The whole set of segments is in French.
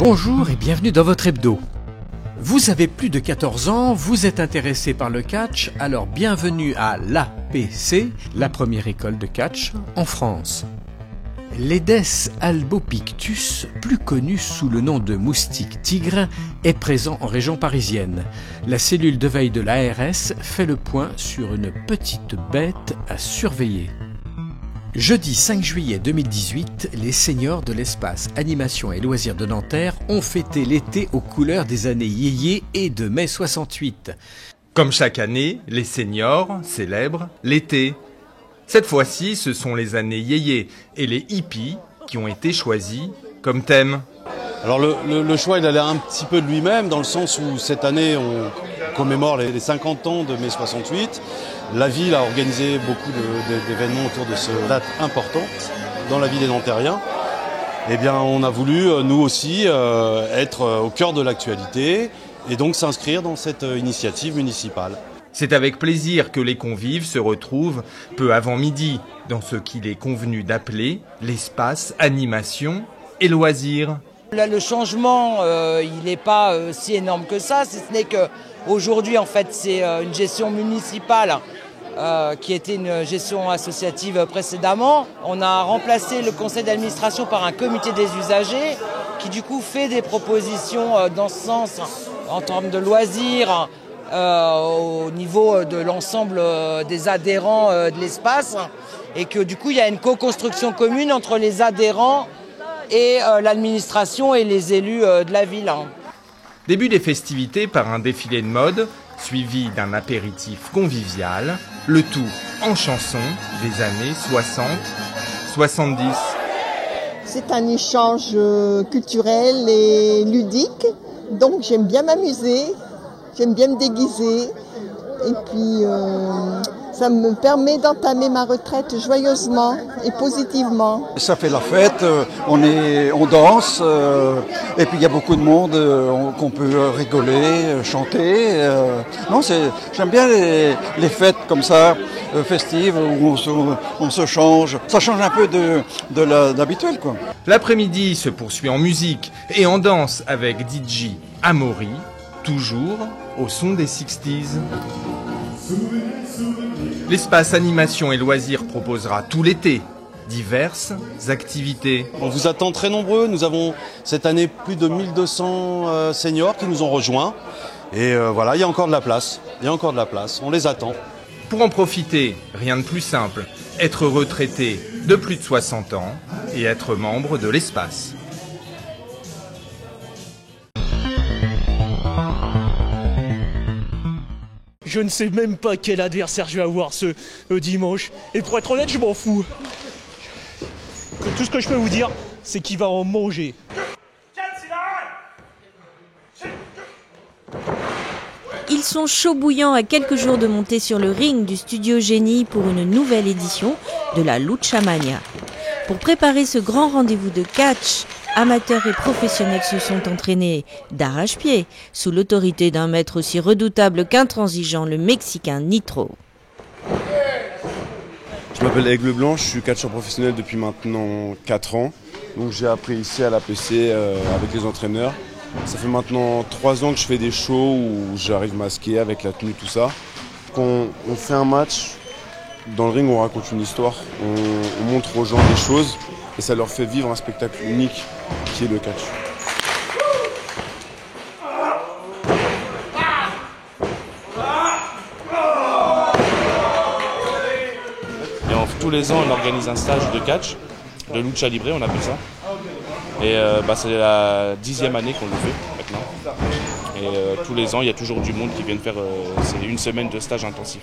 Bonjour et bienvenue dans votre hebdo. Vous avez plus de 14 ans, vous êtes intéressé par le catch, alors bienvenue à l'APC, la première école de catch en France. L'Aedes albopictus, plus connu sous le nom de moustique tigre, est présent en région parisienne. La cellule de veille de l'ARS fait le point sur une petite bête à surveiller. Jeudi 5 juillet 2018, les seniors de l'espace Animation et Loisirs de Nanterre ont fêté l'été aux couleurs des années yéyé et de mai 68. Comme chaque année, les seniors célèbrent l'été. Cette fois-ci, ce sont les années yéyé et les hippies qui ont été choisis comme thème. Alors le choix, il allait un petit peu de lui-même, dans le sens où cette année, on commémore les 50 ans de mai 68. La ville a organisé beaucoup d'événements autour de cette date importante dans la vie des Nantériens. Eh bien, on a voulu, nous aussi, être au cœur de l'actualité et donc s'inscrire dans cette initiative municipale. C'est avec plaisir que les convives se retrouvent peu avant midi dans ce qu'il est convenu d'appeler l'espace Animation et Loisirs. Là, le changement, il n'est pas si énorme que ça, si ce n'est qu'aujourd'hui, en fait, c'est une gestion municipale qui était une gestion associative précédemment. On a remplacé le conseil d'administration par un comité des usagers qui, du coup, fait des propositions dans ce sens en termes de loisirs au niveau de l'ensemble des adhérents de l'espace et que, du coup, il y a une co-construction commune entre les adhérents et l'administration et les élus de la ville. Début des festivités par un défilé de mode, suivi d'un apéritif convivial, le tout en chansons des années 60-70. C'est un échange culturel et ludique, donc j'aime bien m'amuser, j'aime bien me déguiser, et puis ça me permet d'entamer ma retraite joyeusement et positivement. Ça fait la fête, on danse, et puis il y a beaucoup de monde qu'on peut rigoler, chanter. Non, j'aime bien les fêtes comme ça, festives, où on se change. Ça change un peu de l'habituel, quoi. L'après-midi se poursuit en musique et en danse avec DJ Amaury, toujours au son des 60s. L'espace Animation et Loisirs proposera tout l'été diverses activités. On vous attend très nombreux. Nous avons cette année plus de 1200 seniors qui nous ont rejoints. Et voilà, il y a encore de la place. On les attend. Pour en profiter, rien de plus simple. Être retraité de plus de 60 ans et être membre de l'espace. Je ne sais même pas quel adversaire je vais avoir ce dimanche. Et pour être honnête, je m'en fous. Tout ce que je peux vous dire, c'est qu'il va en manger. Ils sont chauds bouillants à quelques jours de monter sur le ring du Studio Génie pour une nouvelle édition de la Lucha Mania. Pour préparer ce grand rendez-vous de catch, amateurs et professionnels se sont entraînés d'arrache-pied, sous l'autorité d'un maître aussi redoutable qu'intransigeant, le Mexicain Nitro. Je m'appelle Aigle Blanc, je suis catcheur professionnel depuis maintenant 4 ans. Donc j'ai appris ici à l'APC avec les entraîneurs. Ça fait maintenant 3 ans que je fais des shows où j'arrive masqué avec la tenue, tout ça. Quand on fait un match, dans le ring on raconte une histoire, on montre aux gens des choses et ça leur fait vivre un spectacle unique qui est le catch. Et tous les ans on organise un stage de catch, de lucha libre on appelle ça. Et c'est la 10e année qu'on le fait maintenant. Et tous les ans il y a toujours du monde qui vient faire c'est une semaine de stage intensif.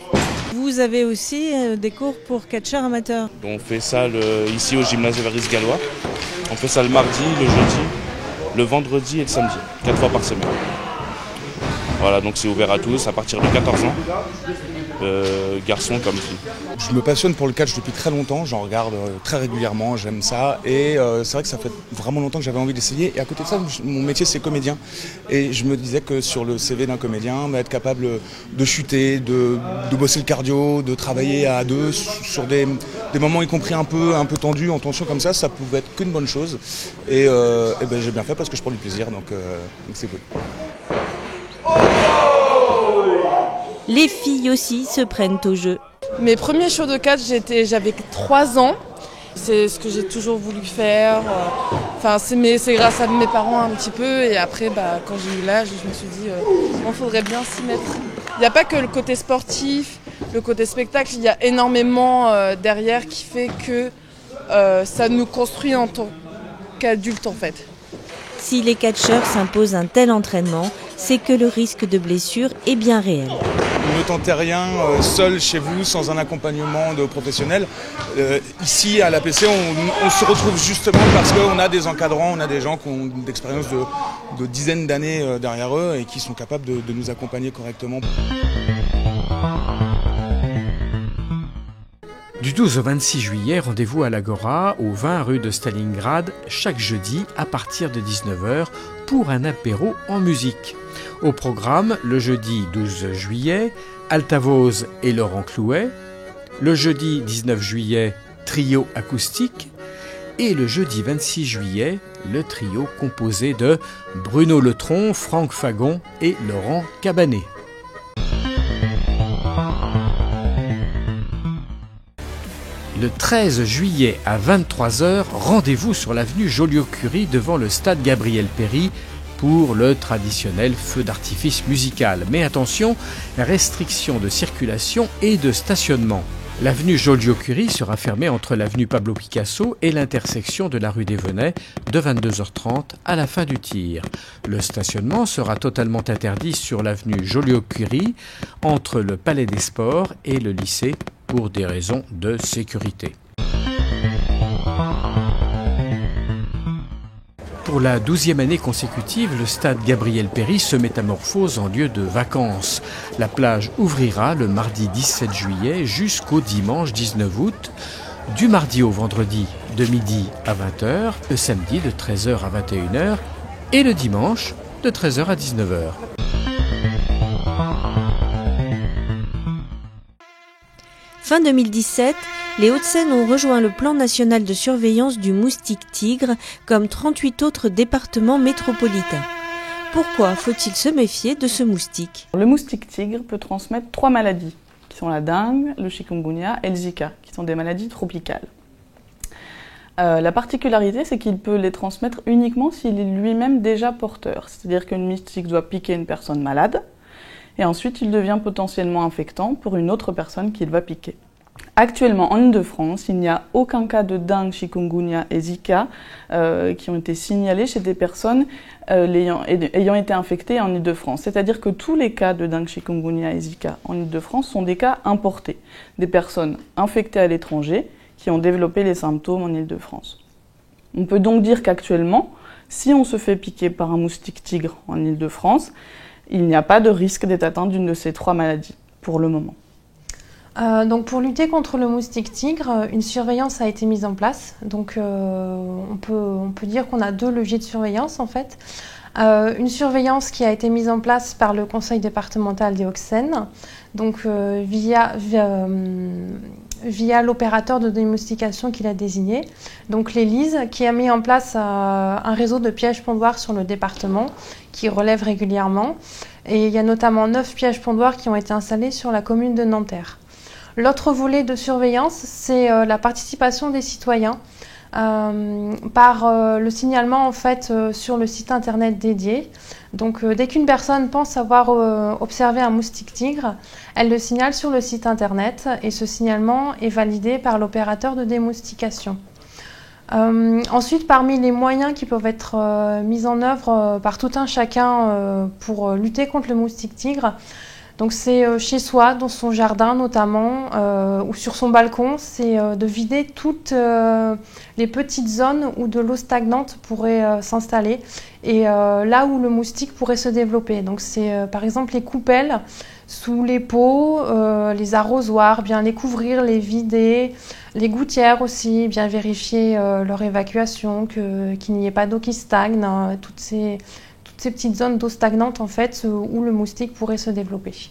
Vous avez aussi des cours pour catcheurs amateurs. On fait ça ici au gymnase Évariste Gallois. On fait ça le mardi, le jeudi, le vendredi et le samedi, 4 fois par semaine. Voilà, donc c'est ouvert à tous à partir de 14 ans. garçons comme filles. Je me passionne pour le catch depuis très longtemps, j'en regarde très régulièrement, j'aime ça et c'est vrai que ça fait vraiment longtemps que j'avais envie d'essayer et à côté de ça, mon métier c'est comédien et je me disais que sur le CV d'un comédien, être capable de chuter, de bosser le cardio, de travailler à deux sur des moments y compris un peu tendus, en tension comme ça pouvait être qu'une bonne chose et ben, j'ai bien fait parce que je prends du plaisir donc c'est cool. Les filles aussi se prennent au jeu. Mes premiers shows de catch, j'avais 3 ans. C'est ce que j'ai toujours voulu faire. Enfin, c'est grâce à mes parents un petit peu. Et après, quand j'ai eu l'âge, je me suis dit, il faudrait bien s'y mettre. Il n'y a pas que le côté sportif, le côté spectacle. Il y a énormément derrière qui fait que ça nous construit en tant qu'adultes, en fait. Si les catcheurs s'imposent un tel entraînement, c'est que le risque de blessure est bien réel. Ne tentez rien seul chez vous, sans un accompagnement de professionnels. Ici, à l'APC, on se retrouve justement parce qu'on a des encadrants, on a des gens qui ont une expérience de dizaines d'années derrière eux et qui sont capables de nous accompagner correctement. Du 12 au 26 juillet, rendez-vous à l'Agora, au 20 rue de Stalingrad, chaque jeudi à partir de 19h pour un apéro en musique. Au programme, le jeudi 12 juillet, Altavoz et Laurent Clouet, le jeudi 19 juillet, trio acoustique, et le jeudi 26 juillet, le trio composé de Bruno Letron, Franck Fagon et Laurent Cabanet. Le 13 juillet à 23h, rendez-vous sur l'avenue Joliot-Curie devant le stade Gabriel-Péri pour le traditionnel feu d'artifice musical. Mais attention, restriction de circulation et de stationnement. L'avenue Joliot-Curie sera fermée entre l'avenue Pablo Picasso et l'intersection de la rue des Venets de 22h30 à la fin du tir. Le stationnement sera totalement interdit sur l'avenue Joliot-Curie entre le Palais des Sports et le lycée pour des raisons de sécurité. Pour la 12e année consécutive, le stade Gabriel-Péri se métamorphose en lieu de vacances. La plage ouvrira le mardi 17 juillet jusqu'au dimanche 19 août, du mardi au vendredi de midi à 20h, le samedi de 13h à 21h et le dimanche de 13h à 19h. Fin 2017, les Hauts-de-Seine ont rejoint le plan national de surveillance du moustique tigre comme 38 autres départements métropolitains. Pourquoi faut-il se méfier de ce moustique ? Le moustique tigre peut transmettre 3 maladies, qui sont la dengue, le chikungunya et le Zika, qui sont des maladies tropicales. La particularité, c'est qu'il peut les transmettre uniquement s'il est lui-même déjà porteur, c'est-à-dire qu'un moustique doit piquer une personne malade, et ensuite il devient potentiellement infectant pour une autre personne qu'il va piquer. Actuellement, en Île-de-France, il n'y a aucun cas de dengue, chikungunya et Zika qui ont été signalés chez des personnes ayant été infectées en Île-de-France. C'est-à-dire que tous les cas de dengue, chikungunya et Zika en Île-de-France sont des cas importés, des personnes infectées à l'étranger qui ont développé les symptômes en Île-de-France. On peut donc dire qu'actuellement, si on se fait piquer par un moustique tigre en Île-de-France, il n'y a pas de risque d'être atteint d'une de ces 3 maladies, pour le moment. Donc pour lutter contre le moustique tigre, une surveillance a été mise en place. Donc on peut dire qu'on a 2 leviers de surveillance en fait. Une surveillance qui a été mise en place par le conseil départemental des Hauts-de-Seine, donc via l'opérateur de démoustication qu'il a désigné, donc l'Élise, qui a mis en place un réseau de pièges pondoirs sur le département, qui relève régulièrement. Et il y a notamment 9 pièges pondoirs qui ont été installés sur la commune de Nanterre. L'autre volet de surveillance, c'est la participation des citoyens par le signalement en fait sur le site internet dédié. Donc dès qu'une personne pense avoir observé un moustique tigre, elle le signale sur le site internet et ce signalement est validé par l'opérateur de démoustication. Ensuite, parmi les moyens qui peuvent être mis en œuvre par tout un chacun pour lutter contre le moustique tigre, donc c'est chez soi, dans son jardin notamment, ou sur son balcon, c'est de vider toutes les petites zones où de l'eau stagnante pourrait s'installer et là où le moustique pourrait se développer. Donc c'est par exemple les coupelles sous les pots, les arrosoirs, bien les couvrir, les vider, les gouttières aussi, bien vérifier leur évacuation, qu'il n'y ait pas d'eau qui stagne, toutes ces petites zones d'eau stagnante en fait où le moustique pourrait se développer.